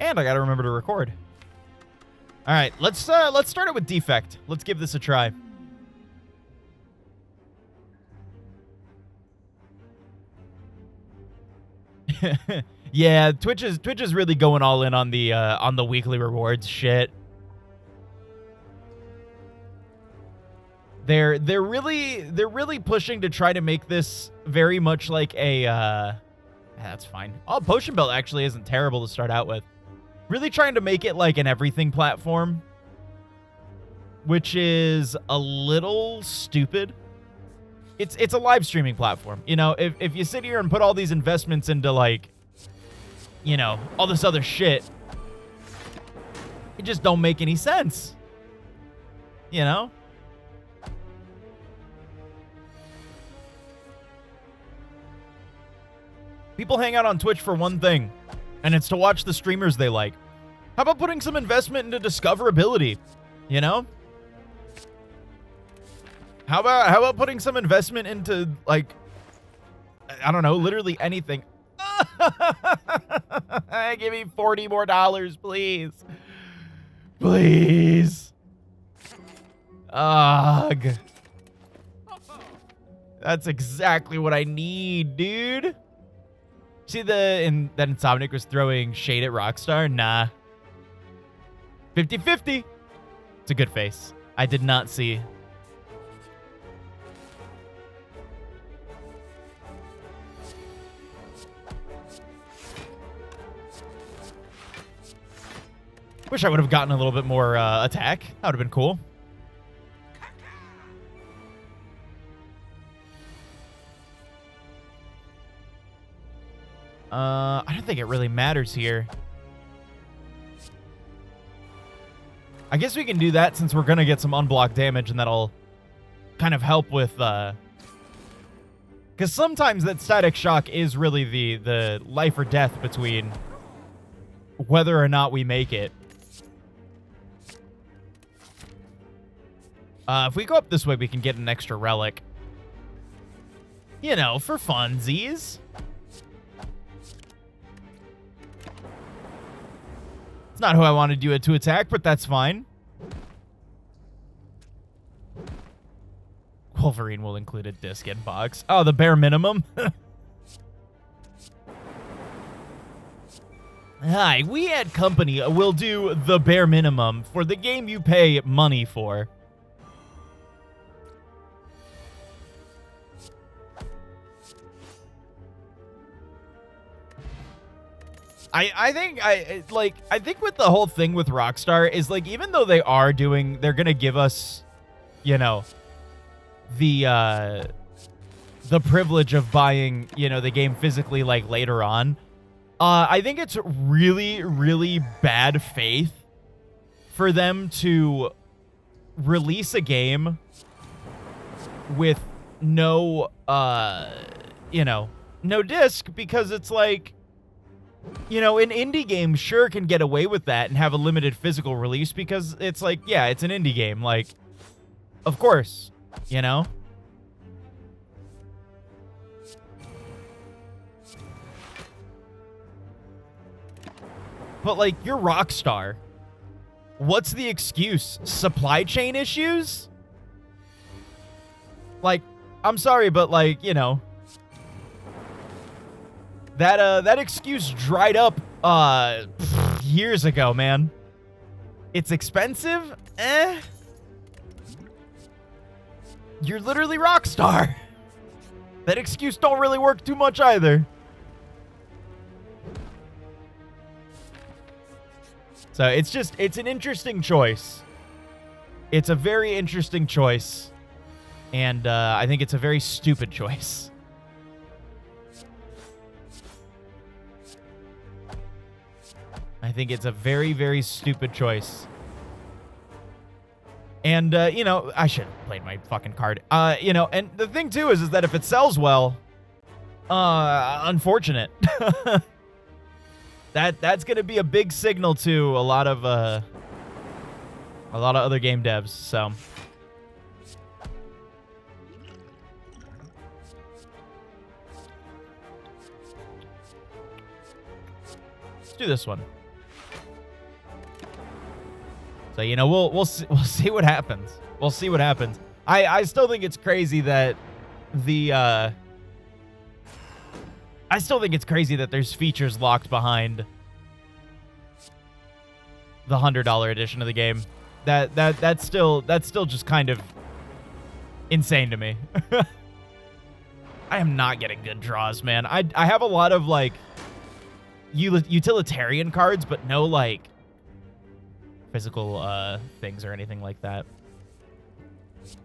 And I gotta remember to record. All right, let's start it with defect. Let's give this a try. Yeah, Twitch is really going all in on the weekly rewards shit. They're really pushing to try to make this very much like a that's fine. Oh, Potion Belt actually isn't terrible to start out with. Really trying to make it like an everything platform, which is a little stupid. It's a live streaming platform. You know, if you sit here and put all these investments into, like, you know, all this other shit, it just don't make any sense. You know? People hang out on Twitch for one thing, and it's to watch the streamers they like. How about putting some investment into discoverability? You know? How about putting some investment into, like, I don't know, literally anything. Give me $40 more, please. Please. Ugh. That's exactly what I need, dude. See that Insomniac was throwing shade at Rockstar? Nah. 50-50. It's a good face. I did not see. Wish I would have gotten a little bit more attack. That would have been cool. I don't think it really matters here. I guess we can do that since we're going to get some unblocked damage, and that'll kind of help with... Because sometimes that static shock is really the life or death between whether or not we make it. If we go up this way, we can get an extra relic. You know, for funsies. It's not who I wanted you to attack, but that's fine. Wolverine will include a disc and box. Oh, the bare minimum? Hi, we at Company will do the bare minimum for the game you pay money for. I think with the whole thing with Rockstar is, like, even though they're gonna give us, you know, the privilege of buying, you know, the game physically, like, later on, I think it's really, really bad faith for them to release a game with no, you know, no disc, because it's like, you know, an indie game sure can get away with that and have a limited physical release because it's like, yeah, it's an indie game. Like, of course, you know? But, like, you're Rockstar. What's the excuse? Supply chain issues? Like, I'm sorry, but, like, you know, that excuse dried up years ago, man. It's expensive? You're literally Rockstar. That excuse don't really work too much either. So it's an interesting choice. It's a very interesting choice. And I think it's a very stupid choice. I think it's a very, very stupid choice. And, you know, I should have played my fucking card. You know, and the thing, too, is that if it sells well, unfortunate. That's going to be a big signal to a lot of other game devs, so. Let's do this one. So, you know, we'll see what happens. We'll see what happens. I still think it's crazy that I still think it's crazy that there's features locked behind the $100 edition of the game. That's still just kind of insane to me. I am not getting good draws, man. I have a lot of like utilitarian cards, but no like physical things or anything like that. It's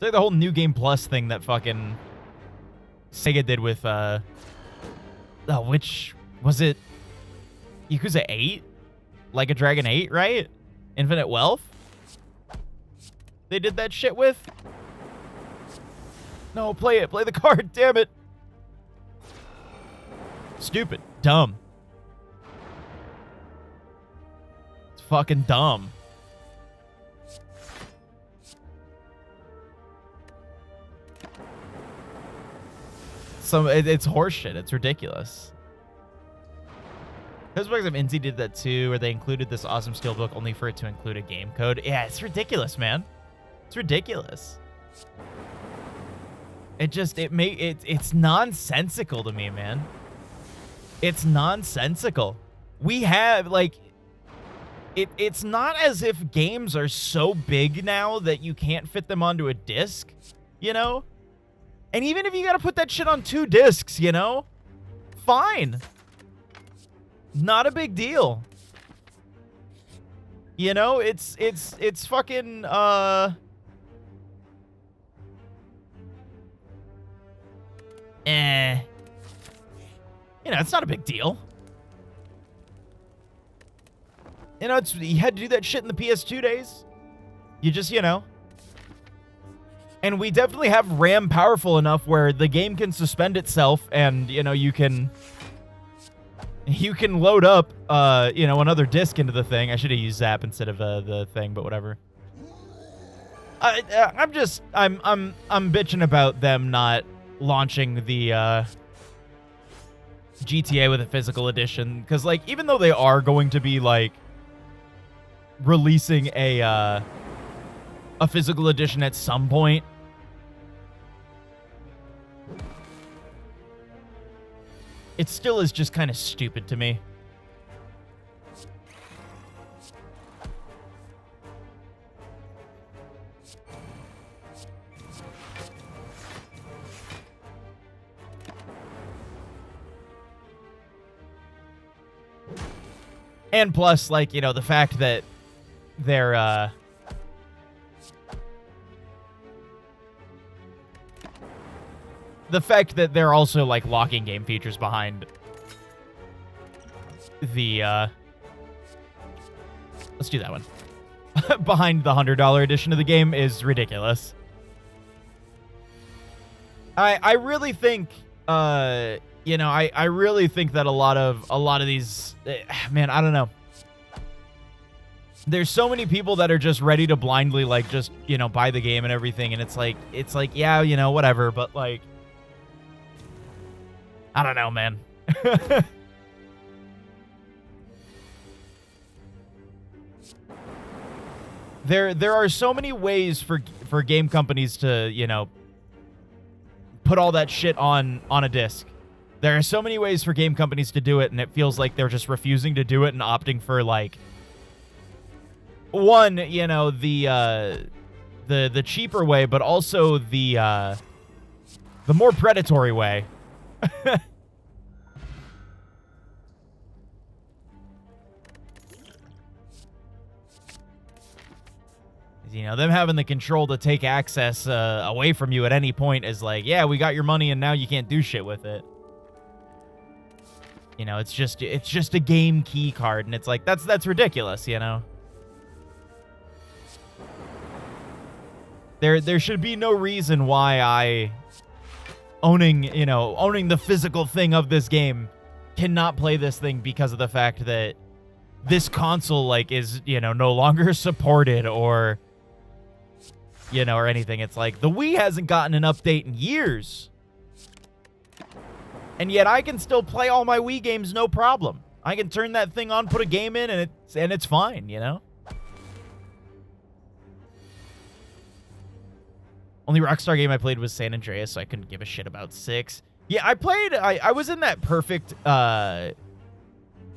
like the whole New Game Plus thing that fucking Sega did with, which, was it Yakuza 8? Like a Dragon 8, right? Infinite Wealth? They did that shit with? No, play it. Play the card, damn it. Stupid. Dumb. It's fucking dumb. It's horseshit. It's ridiculous. Xbox of Inzi did that too, where they included this awesome skill book only for it to include a game code. Yeah, it's ridiculous, man. It's ridiculous. It's nonsensical to me, man. It's nonsensical. We have like it's not as if games are so big now that you can't fit them onto a disc, you know? And even if you gotta put that shit on 2 discs, you know? Fine. Not a big deal. You know, it's fucking, you know, it's not a big deal. You know, you had to do that shit in the PS2 days. You just, you know. And we definitely have RAM powerful enough where the game can suspend itself and, you know, you can load up, you know, another disc into the thing. I should have used Zap instead of the thing, but whatever. I'm bitching about them not launching the GTA with a physical edition, because like even though they are going to be like releasing a physical edition at some point, it still is just kind of stupid to me. And plus, like, you know, the fact that they're, the fact that they're also, like, locking game features behind the, let's do that one. Behind the $100 edition of the game is ridiculous. I really think, you know, I really think that a lot of these, man, I don't know. There's so many people that are just ready to blindly, like, just, you know, buy the game and everything, and it's like, yeah, you know, whatever, but, like, I don't know, man. There are so many ways for game companies to, you know, put all that shit on a disc. There are so many ways for game companies to do it, and it feels like they're just refusing to do it and opting for, like, one, you know, the cheaper way, but also the more predatory way. You know, them having the control to take access away from you at any point is like, yeah, we got your money and now you can't do shit with it. You know, it's just a game key card, and it's like, that's ridiculous, you know? There should be no reason why owning the physical thing of this game cannot play this thing because of the fact that this console, like, is, you know, no longer supported or, you know, or anything. It's like, the Wii hasn't gotten an update in years. And yet I can still play all my Wii games no problem. I can turn that thing on, put a game in, and it's fine, you know? Only Rockstar game I played was San Andreas, so I couldn't give a shit about 6. Yeah, I was in that perfect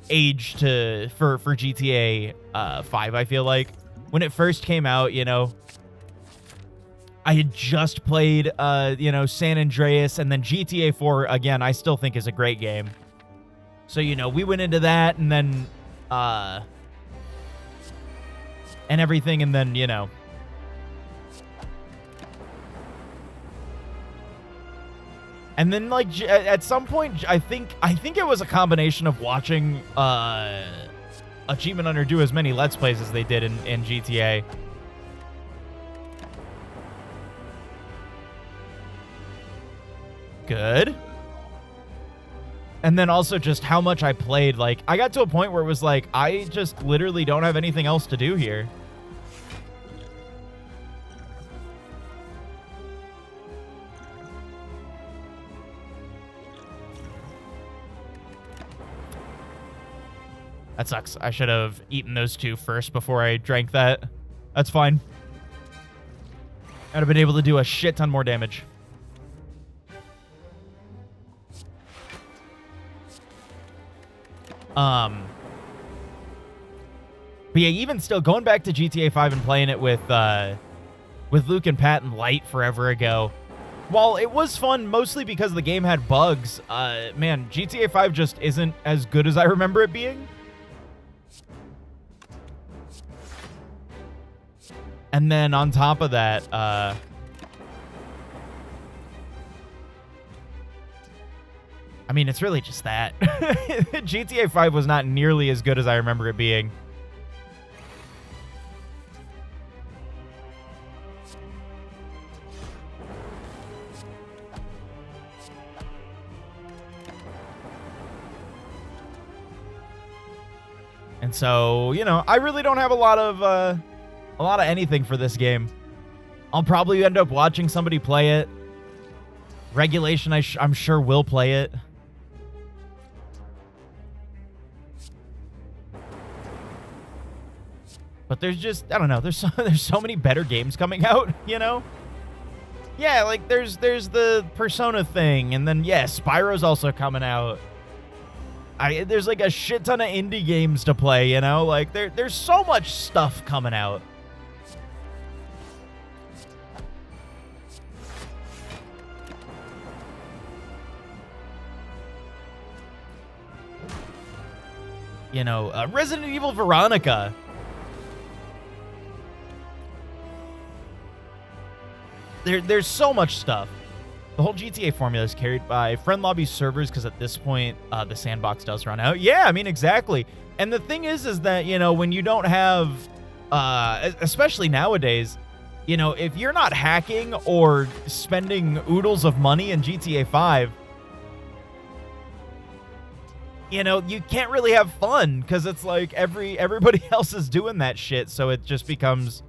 age for GTA 5, I feel like. When it first came out, you know, I had just played, you know, San Andreas, and then GTA 4, again, I still think is a great game. So, you know, we went into that, and then, and everything, and then, you know. And then, like, at some point, I think it was a combination of watching, Achievement Hunter do as many Let's Plays as they did in GTA. Good. And then also just how much I played. Like, I got to a point where it was like, I just literally don't have anything else to do here. That sucks. I should have eaten those two first before I drank that. That's fine. I'd have been able to do a shit ton more damage. But yeah, even still, going back to GTA 5 and playing it with Luke and Pat and Light forever ago, while it was fun mostly because the game had bugs, man, GTA 5 just isn't as good as I remember it being. And then on top of that, I mean, it's really just that. GTA 5 was not nearly as good as I remember it being. And so, you know, I really don't have a lot of anything for this game. I'll probably end up watching somebody play it. Regulation, I'm sure will play it. But there's just, I don't know, there's so many better games coming out, you know? Yeah, like there's the Persona thing, and then yeah, Spyro's also coming out. There's like a shit ton of indie games to play, you know? Like there's so much stuff coming out. You know, Resident Evil Veronica. There's so much stuff. The whole GTA formula is carried by friend lobby servers because at this point, the sandbox does run out. Yeah, I mean, exactly. And the thing is that, you know, when you don't have, especially nowadays, you know, if you're not hacking or spending oodles of money in GTA 5, you know, you can't really have fun because it's like everybody else is doing that shit. So it just becomes,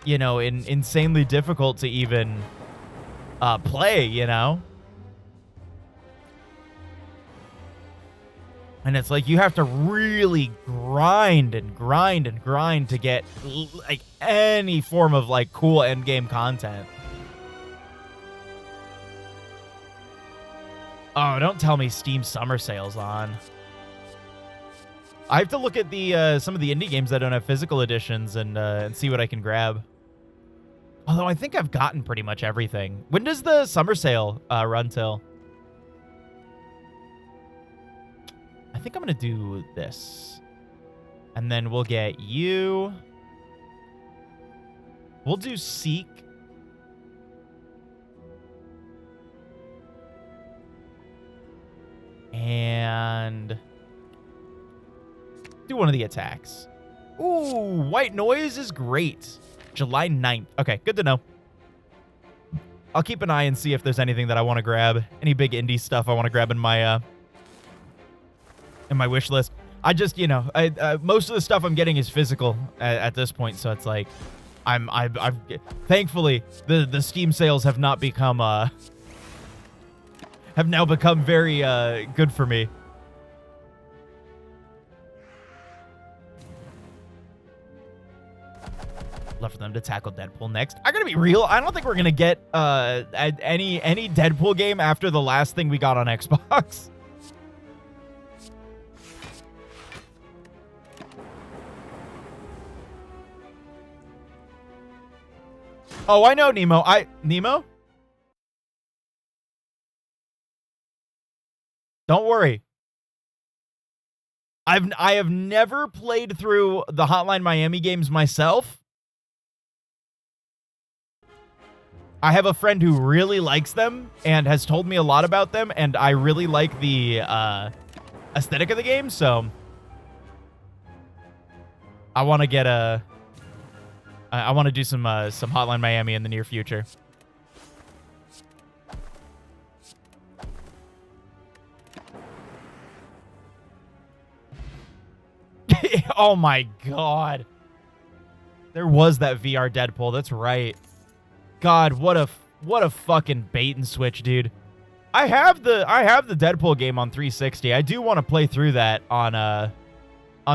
you know, insanely difficult to even play, you know? And it's like you have to really grind and grind and grind to get like any form of like cool end game content. Oh, don't tell me Steam Summer Sale's on. I have to look at the some of the indie games that don't have physical editions and see what I can grab. Although I think I've gotten pretty much everything. When does the Summer Sale run till? I think I'm going to do this. And then we'll get you. We'll do Seek. And do one of the attacks. Ooh, White Noise is great. July 9th. Okay, good to know. I'll keep an eye and see if there's anything that I want to grab. Any big indie stuff I want to grab in my wish list. I just, you know, most of the stuff I'm getting is physical at this point, so it's like I've thankfully the Steam sales have not become have now become very good for me. Love for them to tackle Deadpool next. I gotta be real, I don't think we're gonna get any Deadpool game after the last thing we got on Xbox. Oh, I know Nemo. Nemo? Don't worry. I have never played through the Hotline Miami games myself. I have a friend who really likes them and has told me a lot about them, and I really like the aesthetic of the game, so I want to get I want to do some Hotline Miami in the near future. Oh my god. There was that VR Deadpool. That's right. God, what a fucking bait and switch, dude. I have the Deadpool game on 360. I do want to play through that on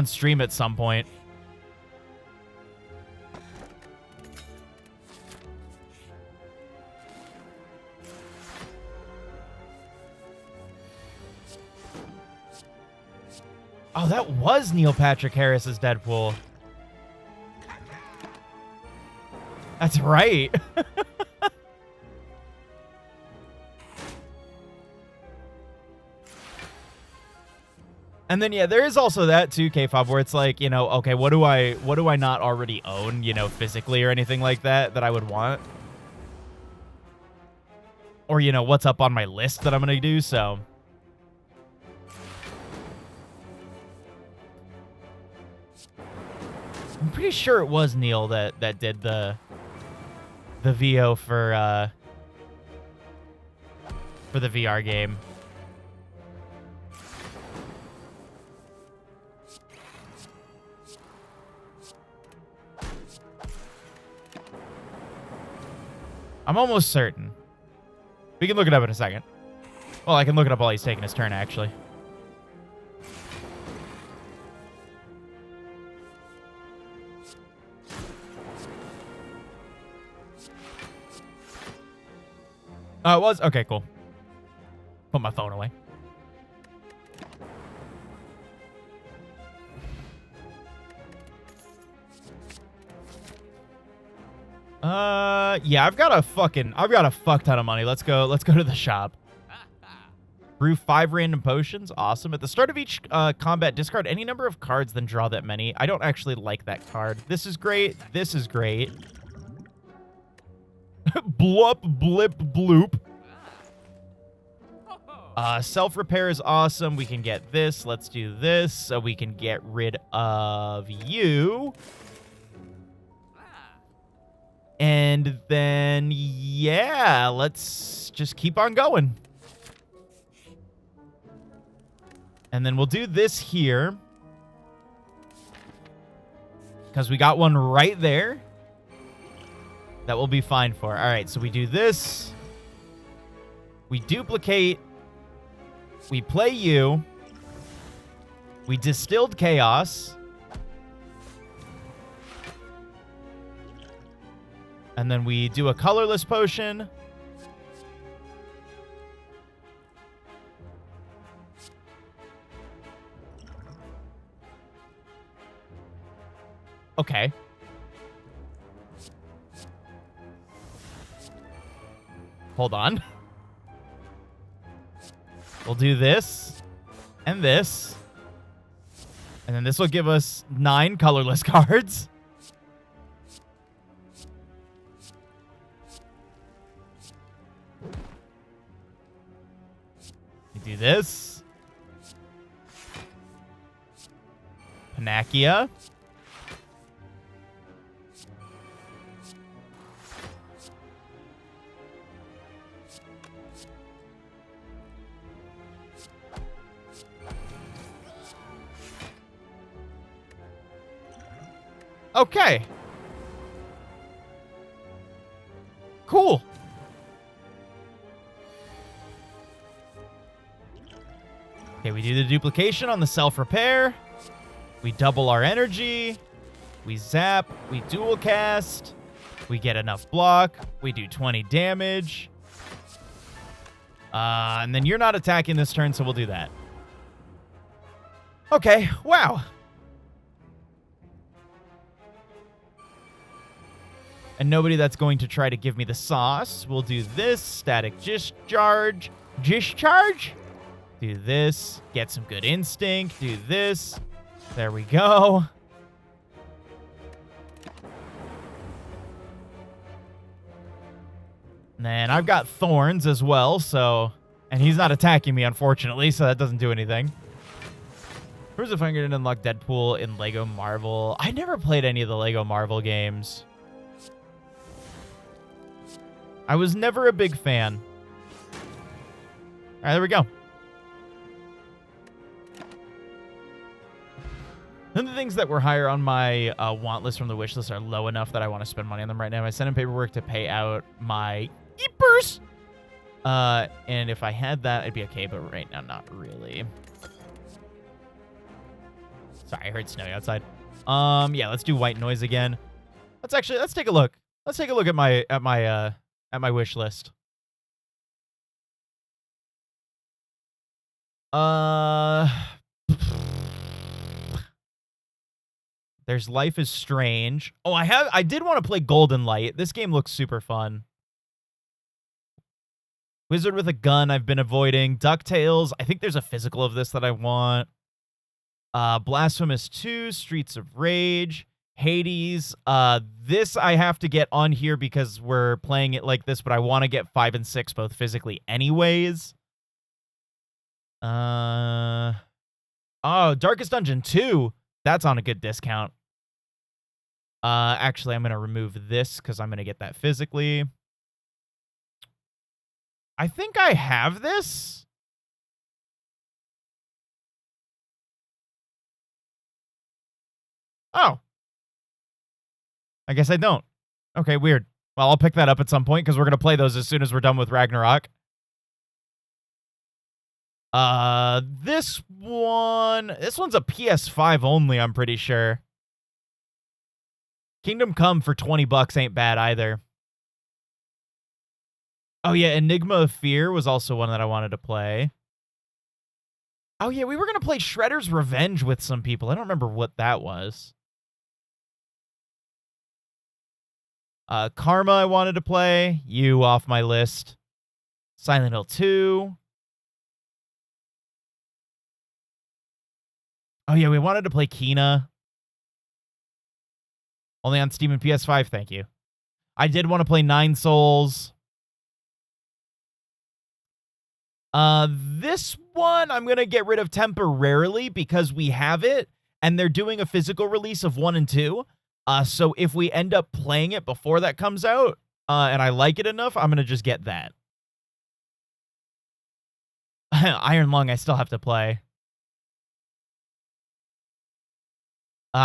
stream at some point. Oh, that was Neil Patrick Harris's Deadpool. That's right. And then, yeah, there is also that too, K-Fob, where it's like, you know, okay, what do I not already own, you know, physically or anything like that I would want? Or, you know, what's up on my list that I'm going to do, so... I'm pretty sure it was Neil that did the VO for the VR game. I'm almost certain. We can look it up in a second. Well, I can look it up while he's taking his turn, actually. Oh, it was? Okay, cool. Put my phone away. Yeah, I've got a fuck ton of money. Let's go to the shop. Brew 5 random potions. Awesome. At the start of each combat, discard any number of cards, then draw that many. I don't actually like that card. This is great. This is great. Blup, blip, bloop. Self-repair is awesome. We can get this. Let's do this so we can get rid of you. And then, yeah, let's just keep on going. And then we'll do this here, because we got one right there that we'll be fine for. All right, so we do this. We duplicate. We play you. We distilled chaos. And then we do a colorless potion. Okay. Hold on. We'll do this and this. And then this will give us 9 colorless cards. We do this. Panakia. Okay. Cool. Okay, we do the duplication on the self-repair. We double our energy. We zap. We dual cast. We get enough block. We do 20 damage. And then you're not attacking this turn, so we'll do that. Okay, wow. And nobody that's going to try to give me the sauce. We'll do this. Static discharge. Discharge? Do this. Get some good instinct. Do this. There we go. And then I've got thorns as well, so... And he's not attacking me, unfortunately, so that doesn't do anything. Who's if I can unlock Deadpool in Lego Marvel? I never played any of the Lego Marvel games. I was never a big fan. All right, there we go. None of the things that were higher on my want list from the wish list are low enough that I want to spend money on them right now. I sent in paperwork to pay out my keepers. And if I had that, I'd be okay, but right now, not really. Sorry, I heard snowy outside. Yeah, let's do white noise again. Let's take a look. Let's take a look at my wish list. There's Life is Strange. Oh, I did want to play Golden Light. This game looks super fun. Wizard with a Gun I've been avoiding. DuckTales. I think there's a physical of this that I want. Blasphemous 2, Streets of Rage, Hades. This I have to get on here because we're playing it like this, but I want to get 5 and 6 both physically anyways. Oh, Darkest Dungeon 2. That's on a good discount. Actually, I'm going to remove this because I'm going to get that physically. I think I have this. Oh. I guess I don't. Okay, weird. Well, I'll pick that up at some point because we're going to play those as soon as we're done with Ragnarok. This one's a PS5 only, I'm pretty sure. Kingdom Come for 20 bucks ain't bad either. Oh yeah, Enigma of Fear was also one that I wanted to play. Oh yeah, we were going to play Shredder's Revenge with some people. I don't remember what that was. Karma I wanted to play. You off my list. Silent Hill 2. Oh yeah, we wanted to play Kena. Only on Steam and PS5, thank you. I did want to play Nine Souls. This one I'm going to get rid of temporarily because we have it, and they're doing a physical release of 1 and 2. So if we end up playing it before that comes out, and I like it enough, I'm going to just get that. Iron Lung I still have to play.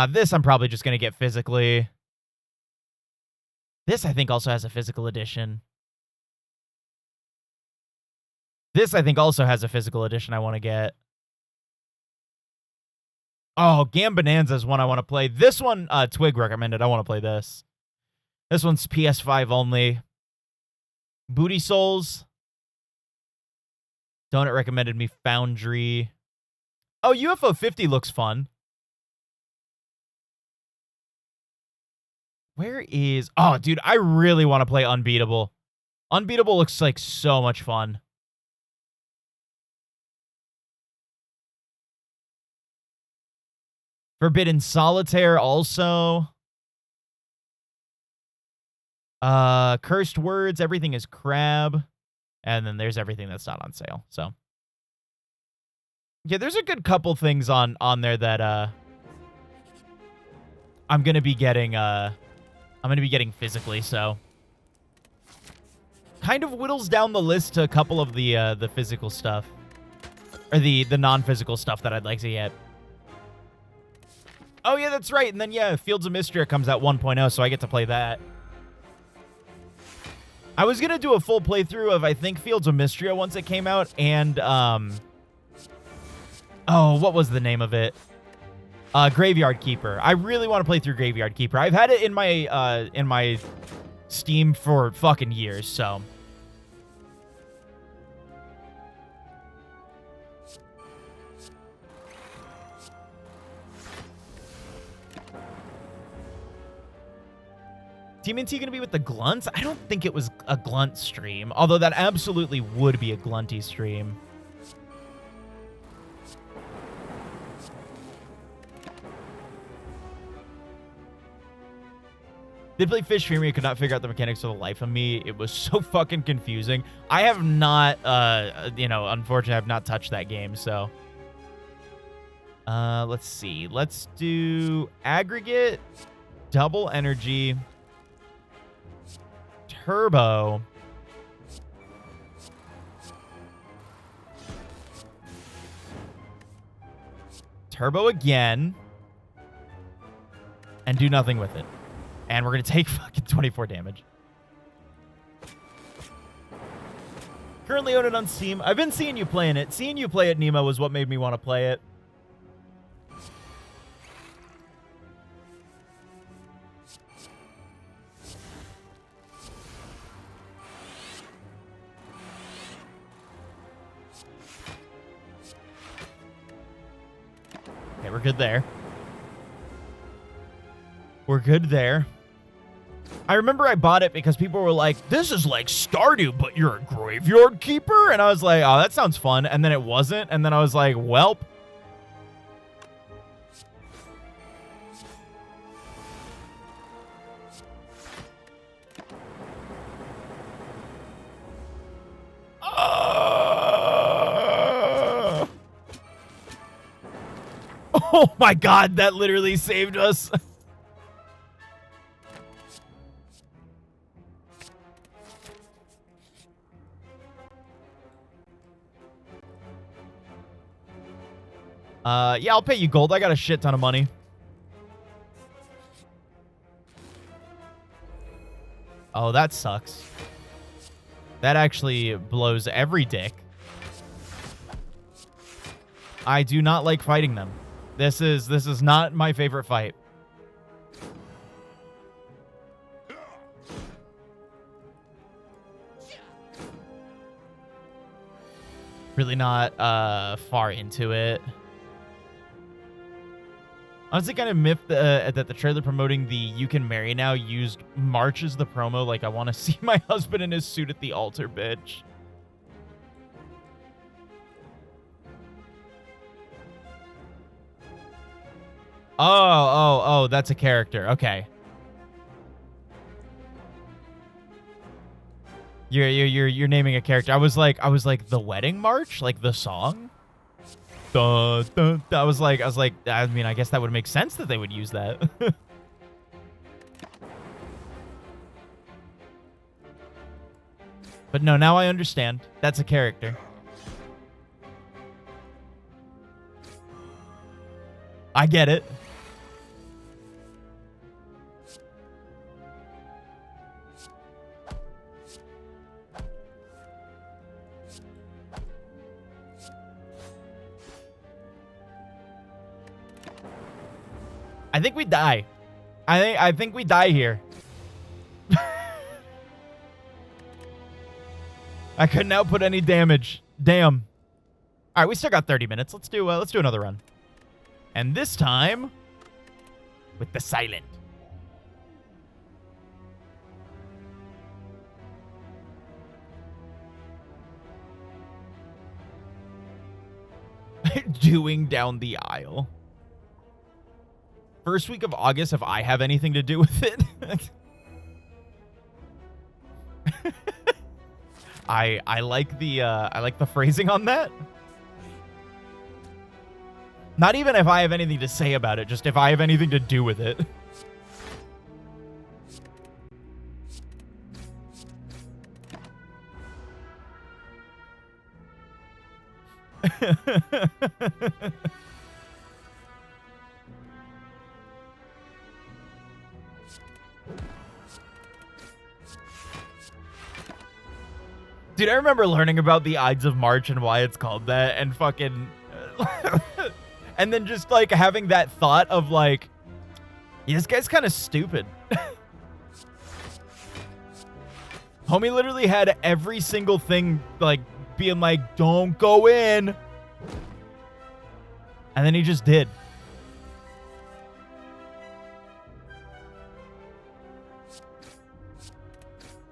This I'm probably just going to get physically. This I think also has a physical edition. This I think also has a physical edition I want to get. Oh, Gambonanza is one I want to play. This one, Twig recommended. I want to play this. This one's PS5 only. Booty Souls. Donut recommended me Foundry. Oh, UFO 50 looks fun. Where is... Oh, dude, I really want to play Unbeatable. Unbeatable looks like so much fun. Forbidden Solitaire also. Cursed Words, everything is crab. And then there's everything that's not on sale. So yeah, there's a good couple things on there that I'm gonna be getting physically, so kind of whittles down the list to a couple of the physical stuff. Or the non-physical stuff that I'd like to get. Oh, yeah, that's right. And then, yeah, Fields of Mystery comes out 1.0, so I get to play that. I was going to do a full playthrough of, I think, Fields of Mystery once it came out, and Oh, what was the name of it? Graveyard Keeper. I really want to play through Graveyard Keeper. I've had it in my Steam for fucking years, so. TMNT gonna be with the Glunts? I don't think it was a Glunt stream, although that absolutely would be a Glunty stream. Did play Fish Fury, could not figure out the mechanics for the life of me. It was so fucking confusing. I have not, you know, unfortunately, I've not touched that game, so. Let's see. Let's do Aggregate, Double Energy, Turbo. Turbo again. And do nothing with it. And we're going to take fucking 24 damage. Currently own it on Steam. I've been seeing you playing it. Seeing you play it, Nemo, was what made me want to play it. Okay, we're good there. We're good there. I remember I bought it because people were like, this is like Stardew, but you're a graveyard keeper? And I was like, oh, that sounds fun. And then it wasn't. And then I was like, welp. Oh my God, that literally saved us. Yeah, I'll pay you gold. I got a shit ton of money. Oh, that sucks. That actually blows every dick. I do not like fighting them. This is not my favorite fight. Really not far into it. Honestly, kind of miffed that the trailer promoting the You Can Marry Now used March as the promo. Like, I want to see my husband in his suit at the altar, bitch. Oh, that's a character. Okay. You're naming a character. I was like the wedding march, like the song. Dun, dun, dun. I was like, I mean, I guess that would make sense that they would use that. But no, now I understand. That's a character. I get it. I think we die. I think we die here. I couldn't output any damage. Damn. All right, we still got 30 minutes. Let's do another run. And this time with the silent. Doing down the aisle. First week of August, if I have anything to do with it. I like the phrasing on that. Not even if I have anything to say about it, just if I have anything to do with it. Dude, I remember learning about the Ides of March and why it's called that, and fucking And then just, like, having that thought of, like, yeah, this guy's kind of stupid. Homie literally had every single thing, like, being like, don't go in. And then he just did.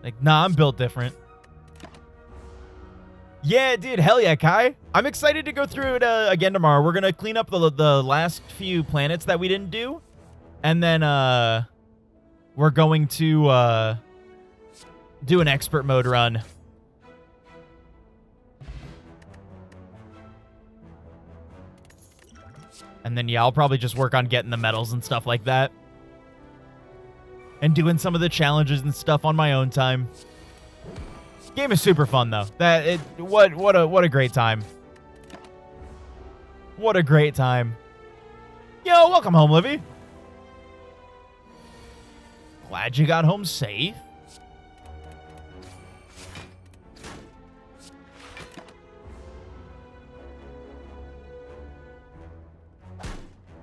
Like, nah, I'm built different. Yeah, dude, hell yeah, Kai. I'm excited to go through it again tomorrow. We're going to clean up the last few planets that we didn't do. And then we're going to do an expert mode run. And then, yeah, I'll probably just work on getting the medals and stuff like that. And doing some of the challenges and stuff on my own time. Game is super fun, though. What a great time. What a great time. Yo, welcome home, Livy. Glad you got home safe.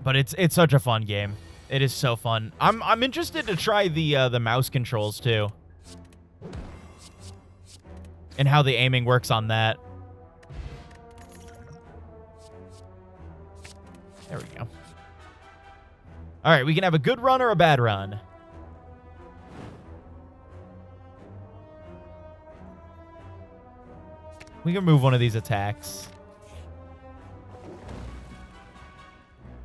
But it's such a fun game. It is so fun. I'm interested to try the mouse controls too. And how the aiming works on that. There we go. All right, we can have a good run or a bad run. We can move one of these attacks.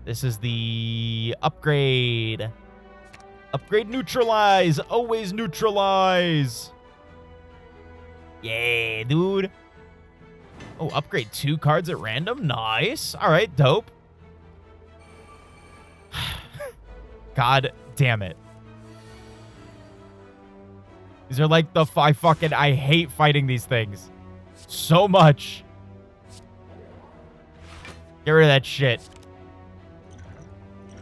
This is the upgrade. Upgrade neutralize. Always neutralize. Yeah, dude. Oh, upgrade 2 cards at random. Nice. All right, dope. God damn it. These are like the I hate fighting these things so much. Get rid of that shit.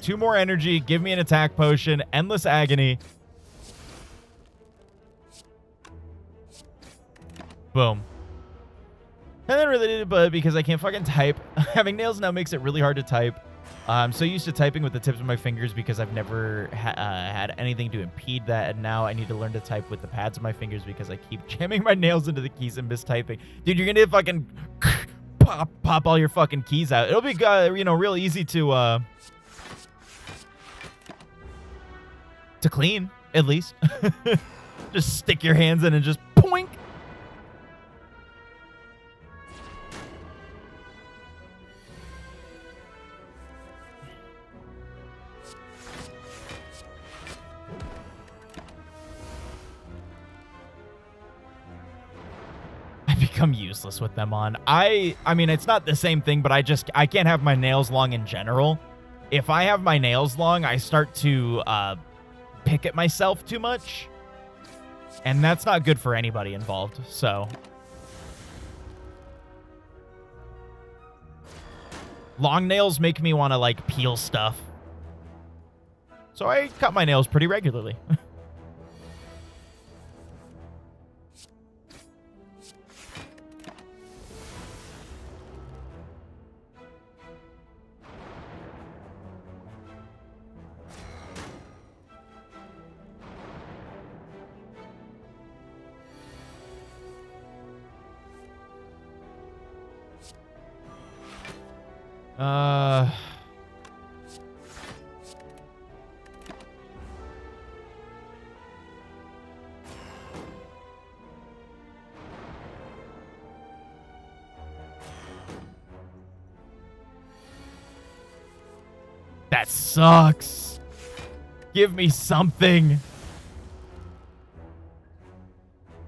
2 more energy. Give me an attack potion. Endless agony. Boom. And then related, but because I can't fucking type. Having nails now makes it really hard to type. I'm so used to typing with the tips of my fingers because I've never had anything to impede that, and now I need to learn to type with the pads of my fingers because I keep jamming my nails into the keys and mistyping. Dude, you're gonna fucking pop all your fucking keys out. It'll be, real easy to clean, at least. Just stick your hands in and just poink. Become useless with them on. I mean, it's not the same thing, but I can't have my nails long in general. If I have my nails long, I start to pick at myself too much, and that's not good for anybody involved. So long nails make me want to like peel stuff, so I cut my nails pretty regularly. That sucks. Give me something.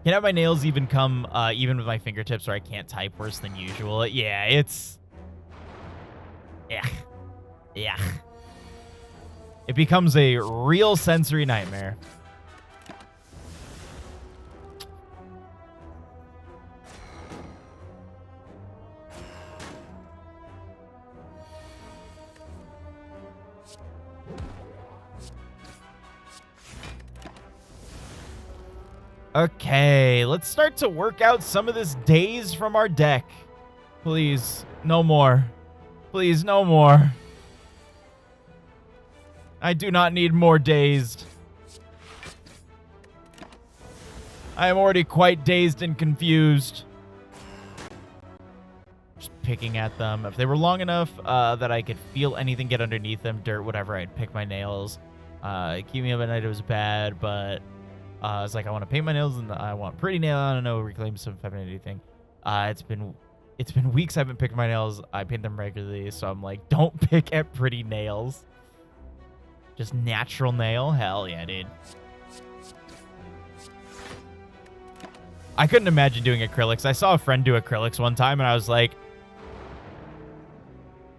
Can have my nails even come even with my fingertips, or I can't type worse than usual. Yeah, it's... Yeah. It becomes a real sensory nightmare. Okay, let's start to work out some of this daze from our deck. Please, no more. Please, no more. I do not need more dazed. I am already quite dazed and confused. Just picking at them. If they were long enough that I could feel anything get underneath them, dirt, whatever, I'd pick my nails. Keep me up at night, it was bad, but it's like I want to paint my nails and I want pretty nail. I don't know, reclaim some femininity thing. It's been weeks I haven't picked my nails. I paint them regularly, so I'm like, don't pick at pretty nails. Just natural nail? Hell yeah, dude. I couldn't imagine doing acrylics. I saw a friend do acrylics one time, and I was like,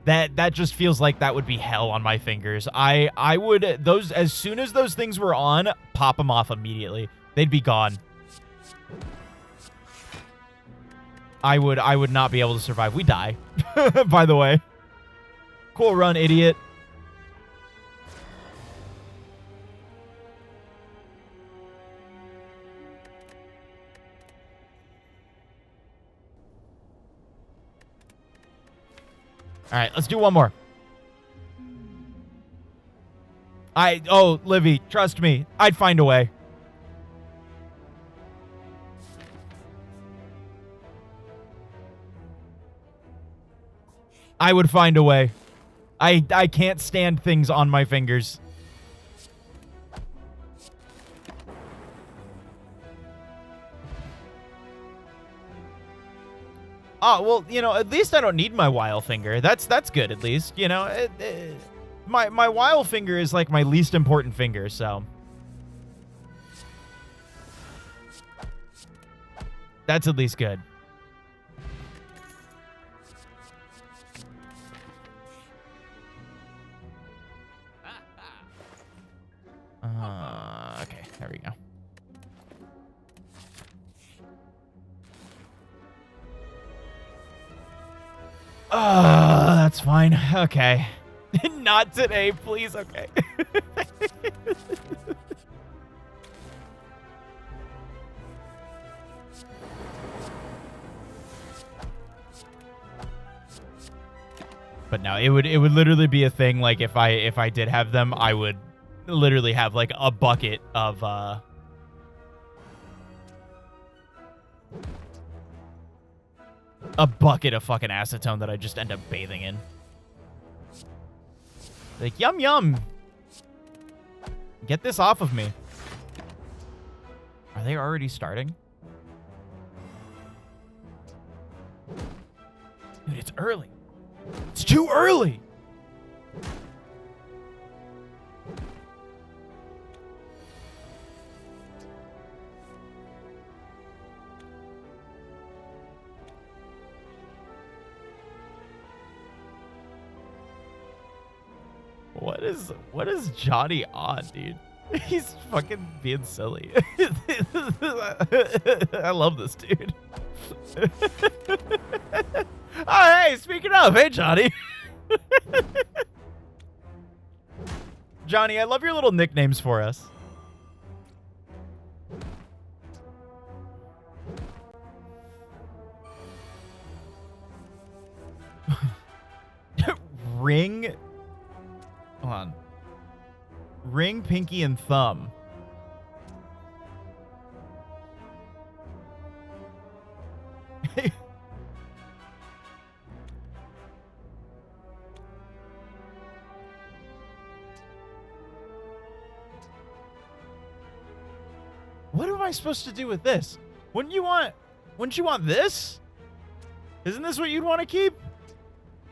that just feels like that would be hell on my fingers. I would, as soon as those things were on, pop them off immediately. They'd be gone. I would not be able to survive. We die, by the way. Cool run, idiot. All right, let's do one more. Oh, Livy, trust me. I'd find a way. I would find a way. I can't stand things on my fingers. Oh, well, you know, at least I don't need my wile finger. That's good, at least. You know, my wile finger is like my least important finger, so. That's at least good. Okay, there we go. That's fine. Okay. Not today, please. Okay. But no, it would literally be a thing. Like if I did have them, I would literally have like a bucket of fucking acetone that I just end up bathing in. Like, yum yum. Get this off of me. Are they already starting? Dude, it's early. It's too early. What is Johnny on, dude? He's fucking being silly. I love this dude. Oh, hey, speaking of, hey, Johnny. Johnny, I love your little nicknames for us. Ring. Hold on. Ring, pinky, and thumb. What am I supposed to do with this? Wouldn't you want this? Isn't this what you'd want to keep?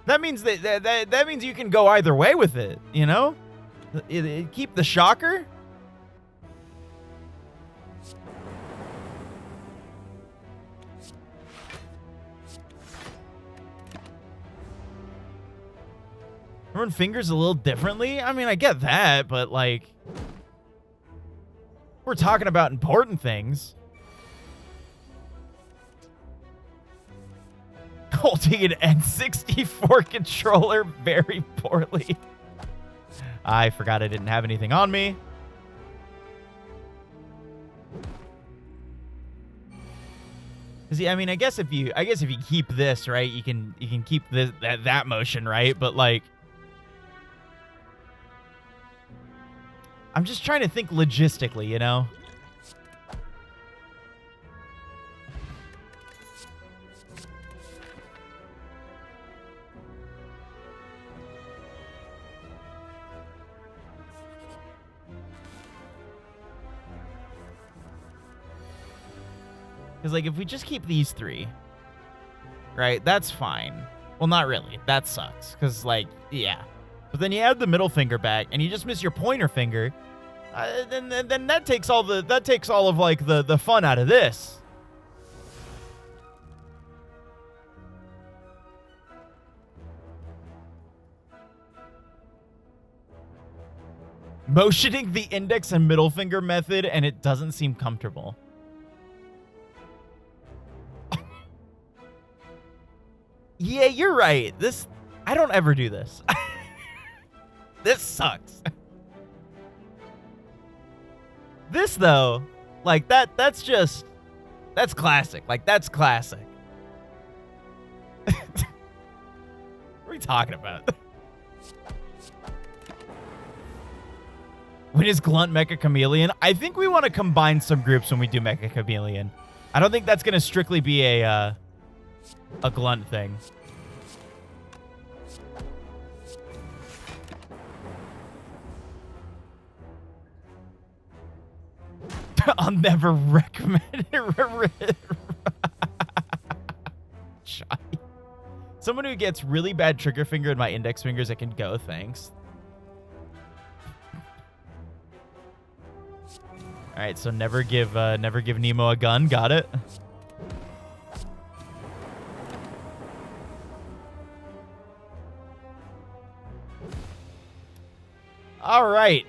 That means that means you can go either way with it, you know? Keep the shocker. Run fingers a little differently? I mean, I get that, but like, we're talking about important things. Holding an N64 controller very poorly. I forgot I didn't have anything on me. See, I mean, I guess if you keep this, right, you can keep this that motion, right? But like, I'm just trying to think logistically, you know? Because, like, if we just keep these 3, right, that's fine. Well, not really. That sucks. Because, like, yeah. But then you add the middle finger back, and you just miss your pointer finger. Then that takes all of, like, the fun out of this. Motioning the index and middle finger method, and it doesn't seem comfortable. Yeah, you're right. I don't ever do this. This sucks. This, though, like, that's classic. Like, that's classic. What are we talking about? When is Glunt Mecha Chameleon? I think we want to combine some groups when we do Mecha Chameleon. I don't think that's going to strictly be a Glunt thing. I'll never recommend it. Shy. Someone who gets really bad trigger finger in my index fingers, I can go, thanks. All right, so never give Nemo a gun. Got it. All right.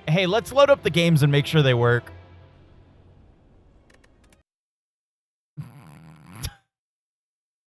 Hey, let's load up the games and make sure they work.